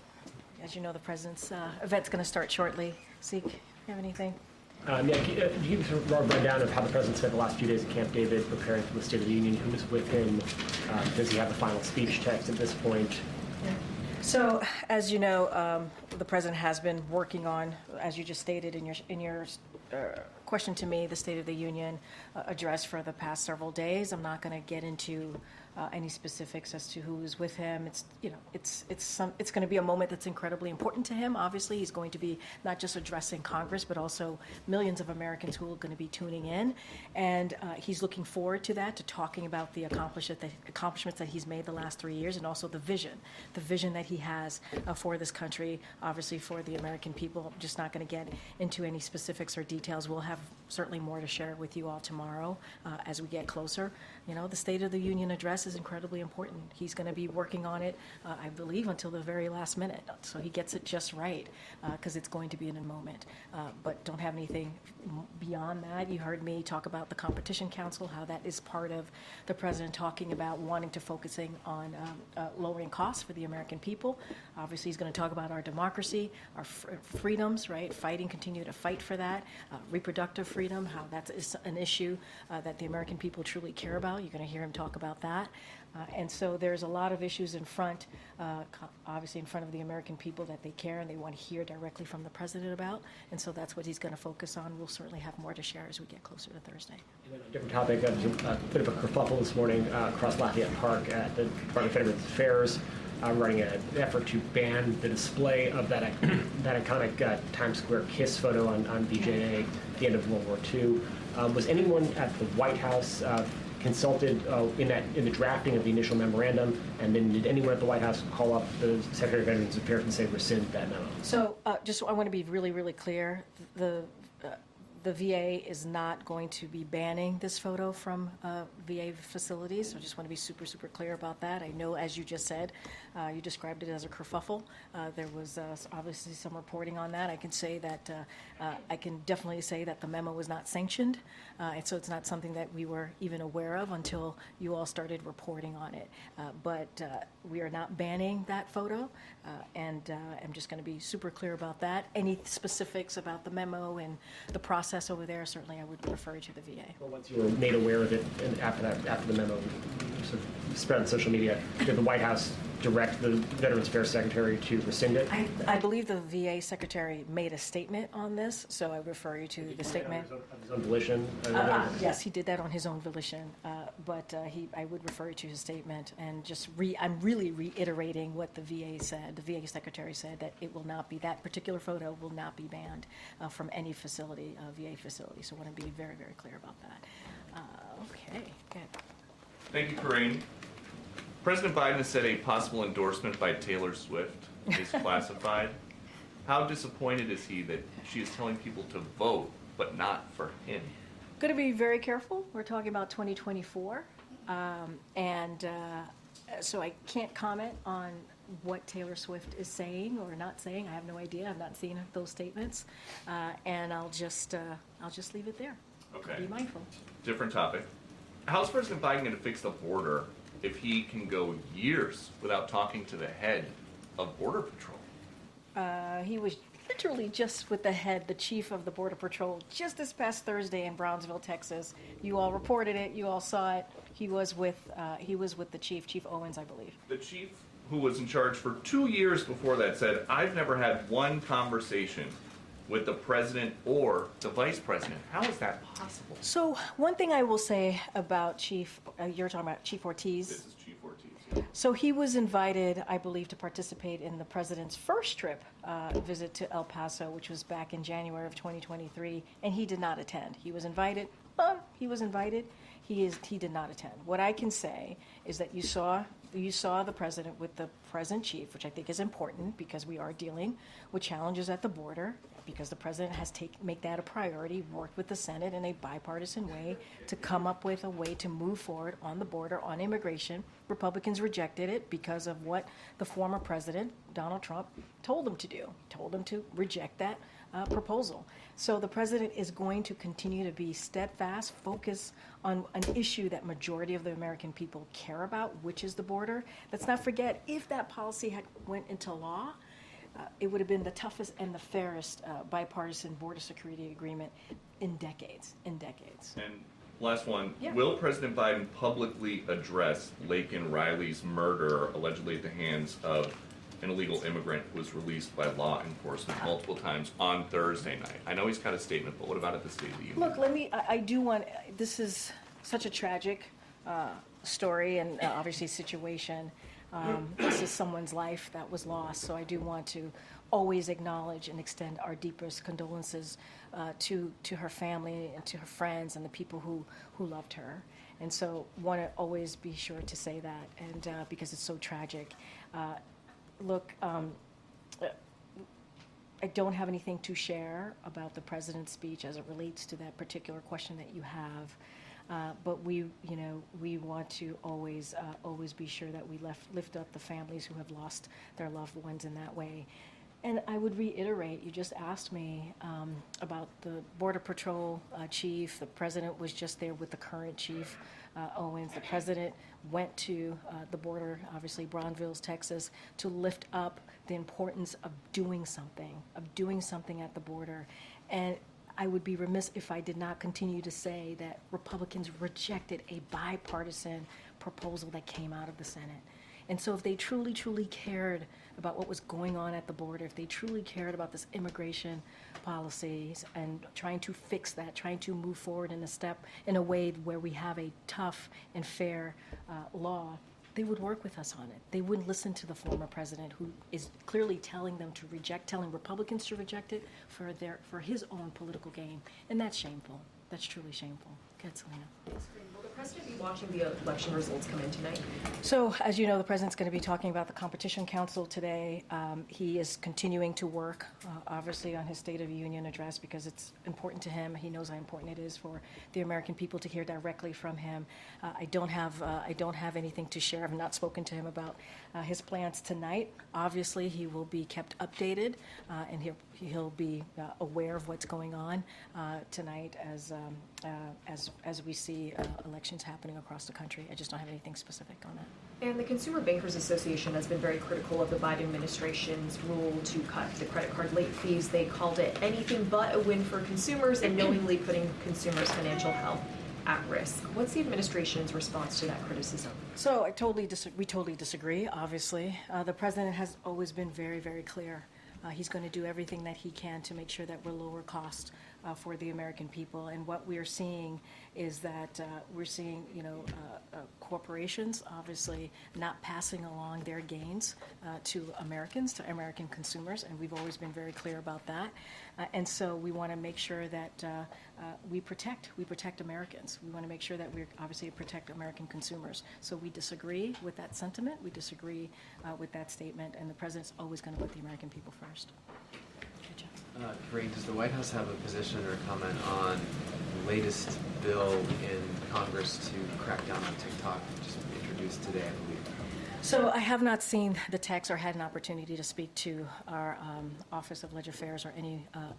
Speaker 7: As you know, the president's event's going to start shortly. Zeke, you have anything?
Speaker 9: Can you give us a rundown of how the president spent the last few days at Camp David preparing for the State of the Union? Who was with him? Does he have the final speech text at this point?
Speaker 7: So, as you know, the president has been working on, as you just stated in your question to me, the State of the Union address for the past several days. I'm not going to get into any specifics as to who is with him. It's going to be a moment that's incredibly important to him. Obviously, he's going to be not just addressing Congress, but also millions of Americans who are going to be tuning in, and he's looking forward to that, to talking about the accomplishments that he's made the last 3 years, and also the vision that he has for this country. Obviously, for the American people. I'm just not going to get into any specifics or details. We'll have certainly more to share with you all tomorrow as we get closer. The State of the Union address is incredibly important. He's going to be working on it, I believe, until the very last minute. So he gets it just right, because it's going to be in a moment. But don't have anything beyond that. You heard me talk about the Competition Council, how that is part of the president talking about wanting to focusing on lowering costs for the American people. Obviously, he's going to talk about our democracy, our freedoms, right? Continue to fight for that. Reproductive freedom, how that is an issue that the American people truly care about. You're going to hear him talk about that. And so there's a lot of issues in front, obviously in front of the American people that they care and they want to hear directly from the president about. And so that's what he's going to focus on. We'll certainly have more to share as we get closer to Thursday.
Speaker 9: And then a different topic, there was a bit of a kerfuffle this morning across Lafayette Park at the Department of Veterans Affairs, running an effort to ban the display of that iconic Times Square kiss photo on VJA at the end of World War II. Was anyone at the White House consulted in the drafting of the initial memorandum, and then did anyone at the White House call up the Secretary of Veterans Affairs and say rescind that memo?
Speaker 7: So I want to be really, really clear. The VA is not going to be banning this photo from VA facilities. So I just want to be super, super clear about that. I know, as you just said, you described it as a kerfuffle. There was obviously some reporting on that. I can say that I can definitely say that the memo was not sanctioned, and so it's not something that we were even aware of until you all started reporting on it. But we are not banning that photo, and I'm just going to be super clear about that. Any specifics about the memo and the process over there, certainly I would refer you to the VA.
Speaker 9: Well, once you were made aware of it, and after the memo sort of spread on social media, did the White House direct the Veterans Affairs Secretary to rescind it?
Speaker 7: I believe the VA Secretary made a statement on this, so I refer you to the statement.
Speaker 9: Of his own volition?
Speaker 7: Yes, he did that on his own volition, but I would refer you to his statement, and I'm really reiterating what the VA said. The VA Secretary said that it will not be, that particular photo will not be banned from any facility, VA facility, so I want to be very, very clear about that. Okay, good.
Speaker 20: Thank you, Karine. President Biden has said a possible endorsement by Taylor Swift is classified. How disappointed is he that she is telling people to vote, but not for him?
Speaker 7: Going to be very careful. We're talking about 2024. So I can't comment on what Taylor Swift is saying or not saying. I have no idea. I've not seen those statements. And I'll just leave it there.
Speaker 20: Okay.
Speaker 7: Be mindful.
Speaker 20: Different topic. How is President Biden going to fix the border if he can go years without talking to the head of Border Patrol?
Speaker 7: He was literally just with the chief of the Border Patrol, just this past Thursday in Brownsville, Texas. You all reported it. You all saw it. He was with the chief, Chief Owens, I believe.
Speaker 20: The chief, who was in charge for 2 years before that, said, "I've never had one conversation with the president or the vice president." How is that possible?
Speaker 7: So one thing I will say about Chief, you're talking about Chief Ortiz.
Speaker 20: This is Chief Ortiz.
Speaker 7: So he was invited, I believe, to participate in the president's first trip visit to El Paso, which was back in January of 2023, and he did not attend. He was invited, but he was invited. He did not attend. What I can say is that you saw the president with the present chief, which I think is important because we are dealing with challenges at the border, because the president has make that a priority, worked with the Senate in a bipartisan way to come up with a way to move forward on the border, on immigration. Republicans rejected it because of what the former president, Donald Trump, told them to do, told them to reject that proposal. So the president is going to continue to be steadfast, focus on an issue that majority of the American people care about, which is the border. Let's not forget, if that policy had went into law, it would have been the toughest and the fairest bipartisan border security agreement in decades.
Speaker 20: And last one,
Speaker 7: Yeah.
Speaker 20: will President Biden publicly address Laken Riley's murder, allegedly at the hands of an illegal immigrant who was released by law enforcement multiple times on Thursday night? I know he's got a statement, but what about at the State of the Union?
Speaker 7: Look, I do want, this is such a tragic story and obviously situation. This is someone's life that was lost, so I do want to always acknowledge and extend our deepest condolences to her family and to her friends and the people who loved her. And so want to always be sure to say that, and because it's so tragic. Look, I don't have anything to share about the president's speech as it relates to that particular question that you have. But we want to always be sure that we lift up the families who have lost their loved ones in that way. And I would reiterate, you just asked me about the Border Patrol chief. The president was just there with the current chief, Owens. The president went to the border, obviously Bronzeville, Texas, to lift up the importance of doing something at the border. And I would be remiss if I did not continue to say that Republicans rejected a bipartisan proposal that came out of the Senate. And so if they truly, truly cared about what was going on at the border, if they truly cared about this immigration policies and trying to fix that, trying to move forward in a way where we have a tough and fair law, they would work with us on it. They wouldn't listen to the former president, who is clearly telling Republicans to reject it for his own political gain. And that's shameful. That's truly shameful. Go ahead, Selena.
Speaker 12: Will the president be watching the election results come in tonight?
Speaker 7: So, as you know, the president's going to be talking about the Competition Council today. He is continuing to work, obviously, on his State of the Union address because it's important to him. He knows how important it is for the American people to hear directly from him. I don't have anything to share. I've not spoken to him about his plans tonight. Obviously, he will be kept updated, and he'll be aware of what's going on tonight as we see elections happening across the country. I just don't have anything specific on that.
Speaker 12: And the Consumer Bankers Association has been very critical of the Biden administration's rule to cut the credit card late fees. They called it anything but a win for consumers and knowingly putting consumers' financial health at risk. What's the administration's response to that criticism?
Speaker 7: So we totally disagree, obviously. The president has always been very, very clear. He's going to do everything that he can to make sure that we're lower cost for the American people. And what we are seeing is that we're seeing, corporations obviously not passing along their gains to Americans, to American consumers, and we've always been very clear about that. And so we want to make sure that we protect Americans. We want to make sure that we obviously protect American consumers. So we disagree with that sentiment. We disagree with that statement, and the president's always going to put the American people first.
Speaker 13: Karine, does the White House have a position or a comment on the latest bill in Congress to crack down on TikTok, just introduced today, I believe?
Speaker 7: So I have not seen the text or had an opportunity to speak to our Office of Legislative Affairs or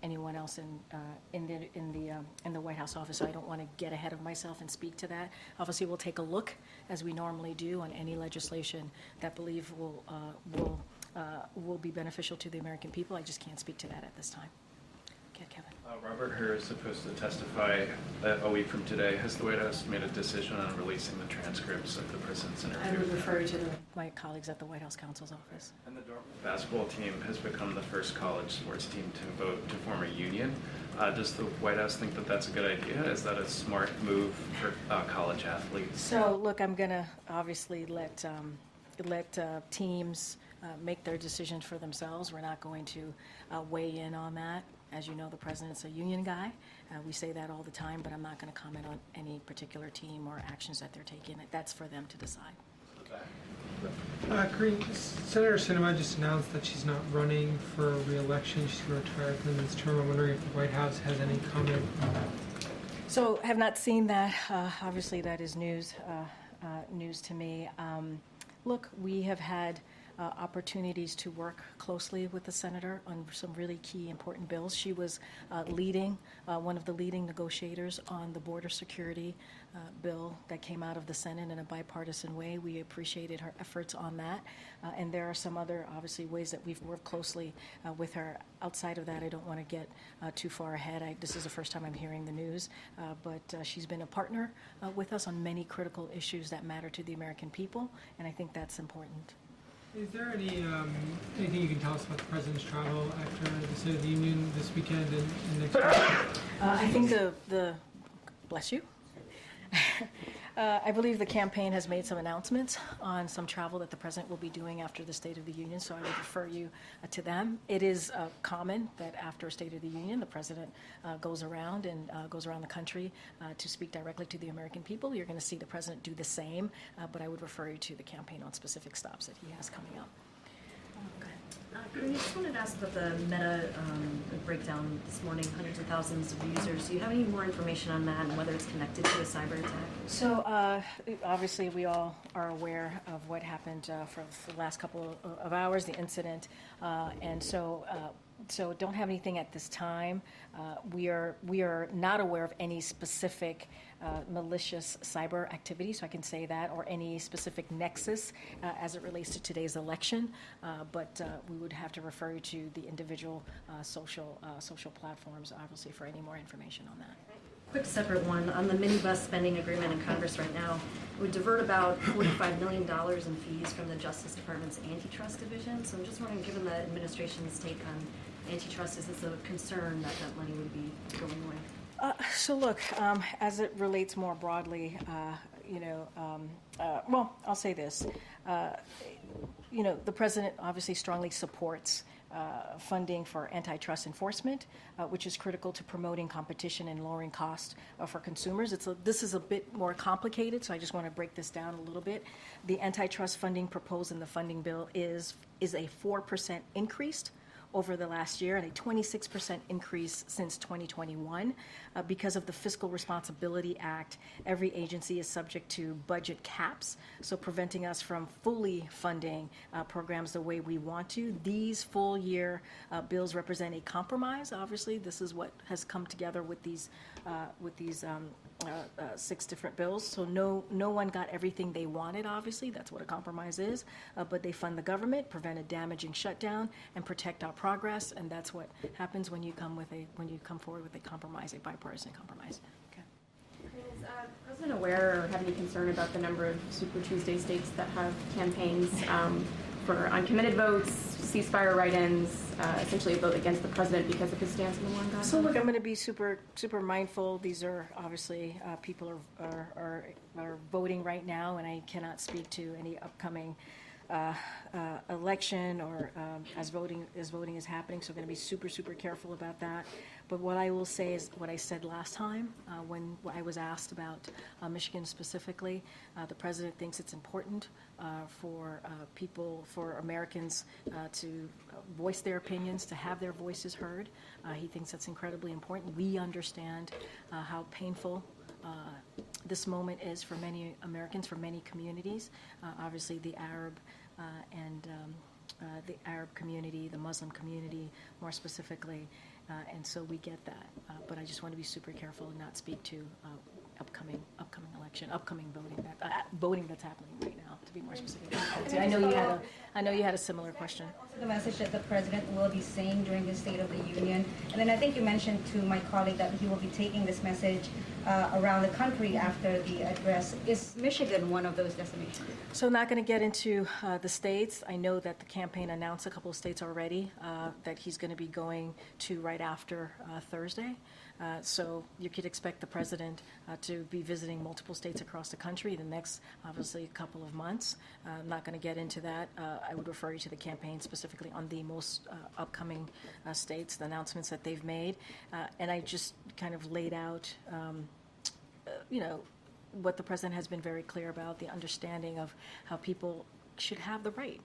Speaker 7: anyone else in the White House office. So I don't want to get ahead of myself and speak to that. Obviously, we'll take a look, as we normally do, on any legislation that believe will be beneficial to the American people. I just can't speak to that at this time. Okay, Kevin.
Speaker 3: Robert Hur is supposed to testify a week from today. Has the White House made a decision on releasing the transcripts of the president's interview?
Speaker 7: I would refer you to my colleagues at the White House counsel's office.
Speaker 3: And the Dortmund basketball team has become the first college sports team to vote to form a union. Does the White House think that that's a good idea? Is that a smart move for college athletes?
Speaker 7: So, look, I'm going to obviously let teams make their decisions for themselves. We're not going to weigh in on that. As you know, the president's a union guy. We say that all the time, but I'm not going to comment on any particular team or actions that they're taking. That's for them to decide.
Speaker 21: Karine, Senator Sinema just announced that she's not running for re-election. She's going to retire at the end of this term. I'm wondering if the White House has any comment on that.
Speaker 7: So, have not seen that. Obviously, that is news to me. Look, we have had opportunities to work closely with the senator on some really key important bills. She was leading, one of the leading negotiators on the border security bill that came out of the Senate in a bipartisan way. We appreciated her efforts on that. And there are some other, obviously, ways that we've worked closely with her. Outside of that, I don't want to get too far ahead. This is the first time I'm hearing the news, but she's been a partner with us on many critical issues that matter to the American people, and I think that's important.
Speaker 21: Is there anything you can tell us about the president's travel after the State of the Union this weekend and next week?
Speaker 7: I think bless you. I believe the campaign has made some announcements on some travel that the president will be doing after the State of the Union, so I would refer you to them. It is common that after a State of the Union, the president goes around the country to speak directly to the American people. You're going to see the president do the same, but I would refer you to the campaign on specific stops that he has coming up.
Speaker 12: Karine, I just wanted to ask about the Meta breakdown this morning, hundreds of thousands of users. Do you have any more information on that and whether it's connected to a cyber attack?
Speaker 7: So obviously we all are aware of what happened for the last couple of hours, the incident, and so don't have anything at this time. We are not aware of any specific malicious cyber activity, so I can say that, or any specific nexus as it relates to today's election. But we would have to refer you to the individual social platforms, obviously, for any more information on that.
Speaker 12: Quick separate one on the minibus spending agreement in Congress right now. It would divert about $45 million in fees from the Justice Department's antitrust division. So I'm just wondering, given the administration's take on antitrust, is this a concern that that money would be going away?
Speaker 7: So look, as it relates more broadly, well, I'll say this. The president obviously strongly supports funding for antitrust enforcement, which is critical to promoting competition and lowering costs for consumers. This is a bit more complicated, so I just want to break this down a little bit. The antitrust funding proposed in the funding bill is a 4% increase over the last year and a 26% increase since 2021. Because of the Fiscal Responsibility Act, every agency is subject to budget caps, so preventing us from fully funding programs the way we want to. These full-year bills represent a compromise. Obviously, this is what has come together with these 6 different bills. So no one got everything they wanted, obviously. That's what a compromise is. But they fund the government, prevent a damaging shutdown, and protect our progress. And that's what happens when you come forward with a compromise, a bipartisan compromise. Okay.
Speaker 6: Is the president aware or have any concern about the number of Super Tuesday states that have campaigns for uncommitted votes, ceasefire write-ins, essentially a vote against the president because of his stance on the war in Gaza?
Speaker 7: So look, I'm going to be super mindful. These are obviously people are voting right now, and I cannot speak to any upcoming election or as voting is happening. So I'm going to be super careful about that. But what I will say is what I said last time when I was asked about Michigan specifically. The president thinks it's important for Americans to voice their opinions, to have their voices heard. He thinks that's incredibly important. We understand how painful this moment is for many Americans, for many communities. Obviously, the Arab and the Arab community, the Muslim community, more specifically, and so we get that. But I just want to be super careful and not speak to upcoming election, voting that's happening right now. To be more specific, I know you had a similar question.
Speaker 17: Also, the message that the president will be saying during the State of the Union, and then I think you mentioned to my colleague that he will be taking this message around the country after the address. Is Michigan one of those destinations?
Speaker 7: So I'm not going to get into the states. I know that the campaign announced a couple of states already that he's going to be going to right after Thursday. So you could expect the president to be visiting multiple states across the country the next, obviously, couple of months. I'm not going to get into that. I would refer you to the campaign specifically on the most upcoming states, the announcements that they've made. And I just kind of laid out, what the president has been very clear about, the understanding of how people should have the right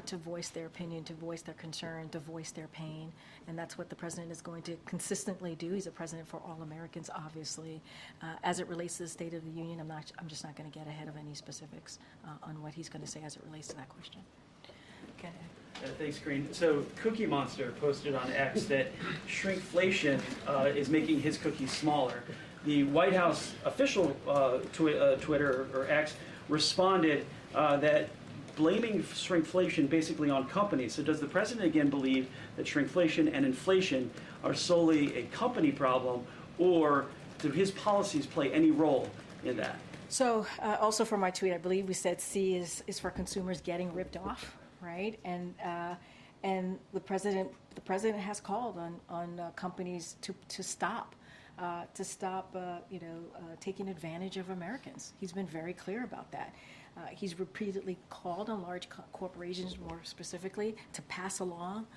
Speaker 7: to voice their opinion, to voice their concern, to voice their pain. And that's what the president is going to consistently do. He's a president for all Americans, obviously. As it relates to the State of the Union, I'm just not going to get ahead of any specifics on what he's going to say as it relates to that question.
Speaker 1: Thanks, Karine. So Cookie Monster posted on X that shrinkflation is making his cookies smaller. The White House official Twitter or X responded that blaming shrinkflation basically on companies. So does the president again believe that shrinkflation and inflation are solely a company problem, or do his policies play any role in that?
Speaker 7: So also for my tweet, I believe we said C is for consumers getting ripped off, right? And the president has called on companies to stop taking advantage of Americans. He's been very clear about that. He's repeatedly called on large corporations, more specifically, to pass along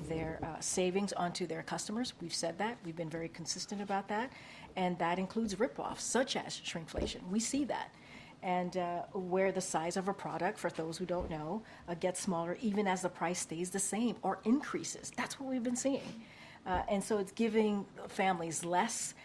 Speaker 7: their savings onto their customers. We've said that. We've been very consistent about that. And that includes ripoffs, such as shrinkflation. We see that. And where the size of a product, for those who don't know, gets smaller even as the price stays the same or increases. That's what we've been seeing. And so it's giving families less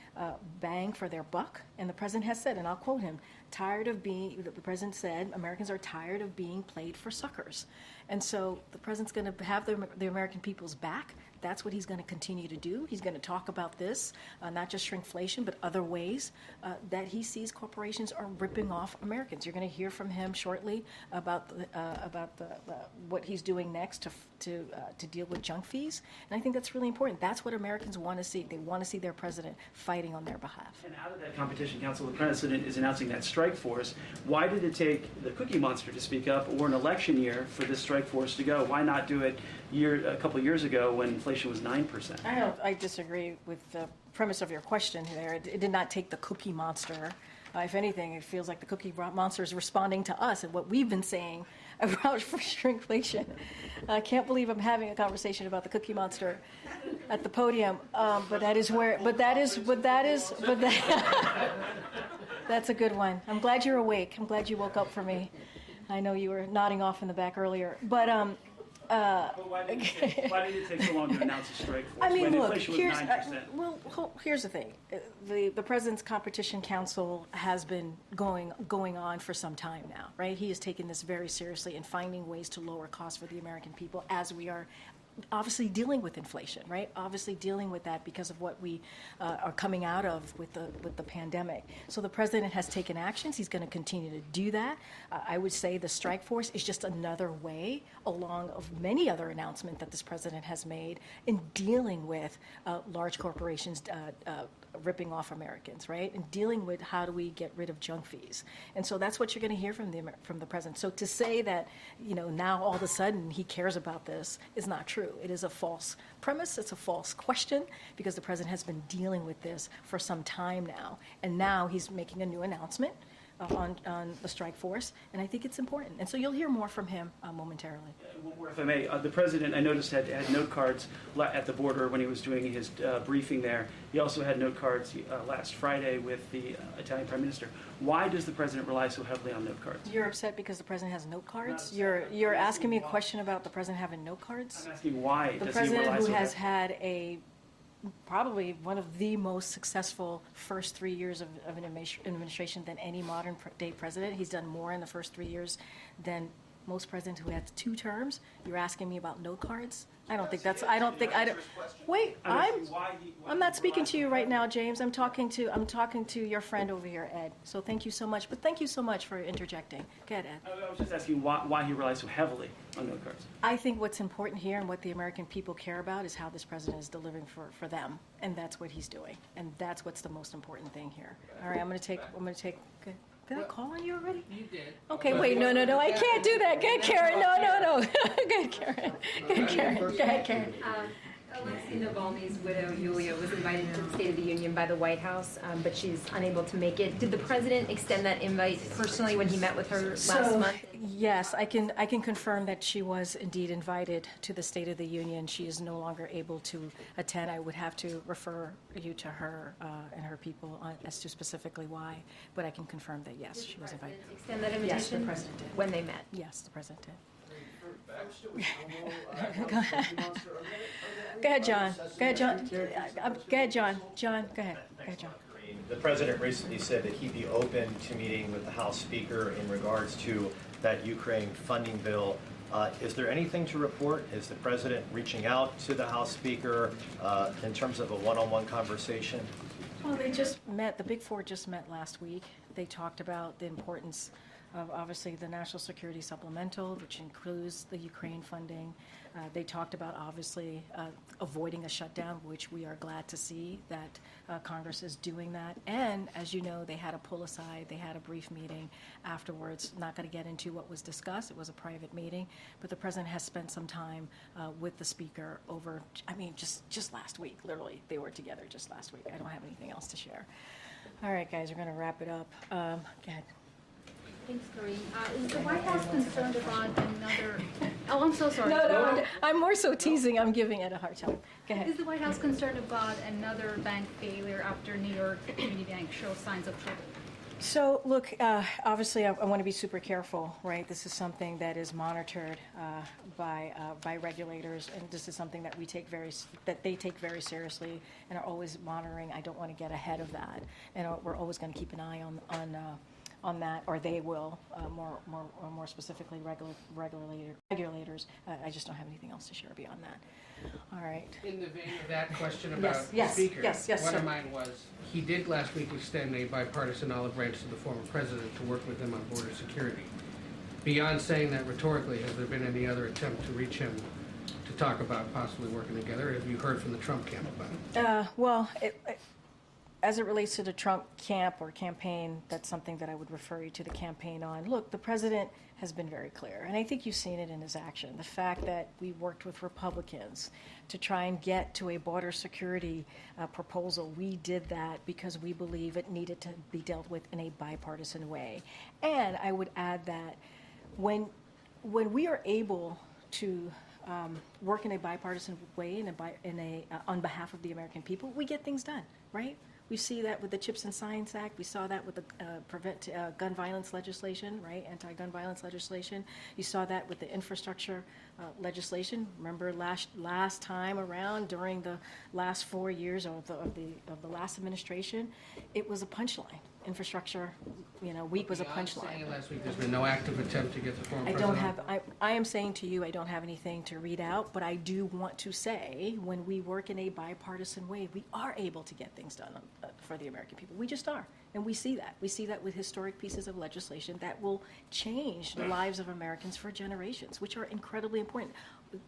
Speaker 7: bang for their buck. And the president has said, and I'll quote him, the president said, Americans are tired of being played for suckers. And so the president's going to have the American people's back. That's what he's going to continue to do. He's going to talk about this, not just shrinkflation, but other ways that he sees corporations are ripping off Americans. You're going to hear from him shortly about what he's doing next to deal with junk fees. And I think that's really important. That's what Americans want to see. They want to see their president fighting on their behalf.
Speaker 1: And out of that Competition Council, the president is announcing that strike force. Why did it take the Cookie Monster to speak up, or an election year for this strike force to go? Why not do it a couple of years ago when inflation was 9%?
Speaker 7: I disagree with the premise of your question there. It did not take the Cookie Monster. If anything, it feels like the Cookie Monster is responding to us and what we've been saying about shrinkflation. I can't believe I'm having a conversation about the Cookie Monster at the podium, but that's a good one. I'm glad you're awake. I'm glad you woke up for me. I know you were nodding off in the back earlier, but
Speaker 1: why did it take so long to announce a strike force?
Speaker 7: I mean,
Speaker 1: when
Speaker 7: look,
Speaker 1: inflation was 9%?
Speaker 7: Here's the thing. The President's Competition Council has been going on for some time now, right? He has taken this very seriously and finding ways to lower costs for the American people as we are obviously dealing with inflation, right? Obviously dealing with that because of what we are coming out of with the pandemic. So the president has taken actions. He's going to continue to do that. I would say the strike force is just another way along of many other announcements that this president has made in dealing with large corporations ripping off Americans, right? And dealing with how do we get rid of junk fees. And so that's what you're going to hear from the president. So to say that, now all of a sudden he cares about this is not true. It is a false premise. It's a false question because the president has been dealing with this for some time now. And now he's making a new announcement on the strike force, and I think it's important. And so you'll hear more from him momentarily.
Speaker 1: One more, if I may. The president, I noticed, had note cards at the border when he was doing his briefing there. He also had note cards last Friday with the Italian Prime Minister. Why does the president rely so heavily on note cards?
Speaker 7: You're upset because the president has note cards? You're asking me a question about the president having note cards?
Speaker 1: I'm asking why.
Speaker 7: The president who has had probably one of the most successful first 3 years of an administration than any modern day president. He's done more in the first 3 years than most presidents who had 2 terms. You're asking me about note cards? Wait, I'm not speaking to you right now, James. I'm talking to your friend over here, Ed. So thank you so much. But thank you so much for interjecting. Go ahead, Ed.
Speaker 1: I was just asking why he relies so heavily on note cards.
Speaker 7: I think what's important here and what the American people care about is how this president is delivering for them, and that's what he's doing, and that's what's the most important thing here. All right, I'm going to take. Okay. Did I call on you already?
Speaker 10: You did.
Speaker 7: Okay, wait, no, I can't do that. Go ahead, Karen. No. Go ahead, Karen.
Speaker 22: Alexei Navalny's widow, Yulia, was invited to the State of the Union by the White House, but she's unable to make it. Did the president extend that invite personally when he met with her last month?
Speaker 7: Yes, I can confirm that she was indeed invited to the State of the Union. She is no longer able to attend. I would have to refer you to her and her people as to specifically why, but I can confirm that, yes, she was invited.
Speaker 22: Extend that invitation?
Speaker 7: Yes, the president did.
Speaker 22: When they met?
Speaker 7: Yes, the president did. Go ahead, John. Go ahead, John. John, go ahead. John.
Speaker 23: The president recently said that he'd be open to meeting with the House Speaker in regards to that Ukraine funding bill. Is there anything to report? Is the president reaching out to the House Speaker in terms of a one-on-one conversation?
Speaker 7: Well, they just met, the Big Four just met last week. They talked about the importance of obviously the National Security Supplemental, which includes the Ukraine funding. They talked about obviously avoiding a shutdown, which we are glad to see that Congress is doing that. And as you know, they had a pull aside, they had a brief meeting afterwards. Not going to get into what was discussed, it was a private meeting, but the president has spent some time with the speaker over, I mean, just last week, literally, they were together just last week. I don't have anything else to share. All right, guys, we're going to wrap it up. Go ahead.
Speaker 2: Thanks, Karine. Is the White House concerned about another? Oh, I'm so sorry.
Speaker 7: No, I'm more so teasing. I'm giving it a hard time. Go ahead.
Speaker 2: Is the White House concerned about another bank failure after New York Community Bank shows signs of trouble?
Speaker 7: So, look, obviously, I want to be super careful, right? This is something that is monitored by regulators, and this is something that they take very seriously and are always monitoring. I don't want to get ahead of that, and we're always going to keep an eye on that, or they will, more specifically regulators. I just don't have anything else to share beyond that. All right.
Speaker 10: In the vein of that question about
Speaker 7: yes,
Speaker 10: Speaker,
Speaker 7: yes,
Speaker 10: one
Speaker 7: sir.
Speaker 10: of mine was, he did last week extend a bipartisan olive branch to the former president to work with him on border security. Beyond saying that rhetorically, has there been any other attempt to reach him to talk about possibly working together? Have you heard from the Trump camp about it?
Speaker 7: As it relates to the Trump camp or campaign, that's something that I would refer you to the campaign on. Look, the president has been very clear, and I think you've seen it in his action. The fact that we worked with Republicans to try and get to a border security proposal, we did that because we believe it needed to be dealt with in a bipartisan way. And I would add that when we are able to work in a bipartisan way on behalf of the American people, we get things done, right? We see that with the Chips and Science Act. We saw that with the prevent gun violence legislation, right? Anti-gun violence legislation. You saw that with the infrastructure legislation. Remember last time around, during the last 4 years of the last administration, it was a punchline. Infrastructure, week was a punchline.
Speaker 10: Last week, there's been no active attempt to get the former president.
Speaker 7: I am saying to you, I don't have anything to read out, but I do want to say, when we work in a bipartisan way, we are able to get things done for the American people. We just are. And we see that. We see that with historic pieces of legislation that will change the lives of Americans for generations, which are incredibly important.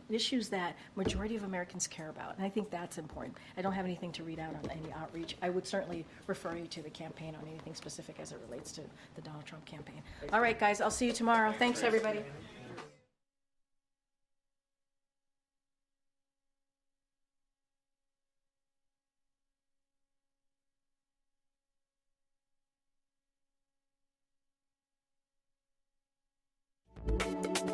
Speaker 7: Issues that majority of Americans care about. And I think that's important. I don't have anything to read out on any outreach. I would certainly refer you to the campaign on anything specific as it relates to the Donald Trump campaign. All right, guys, I'll see you tomorrow. Thanks, everybody.
Speaker 4: Thank you.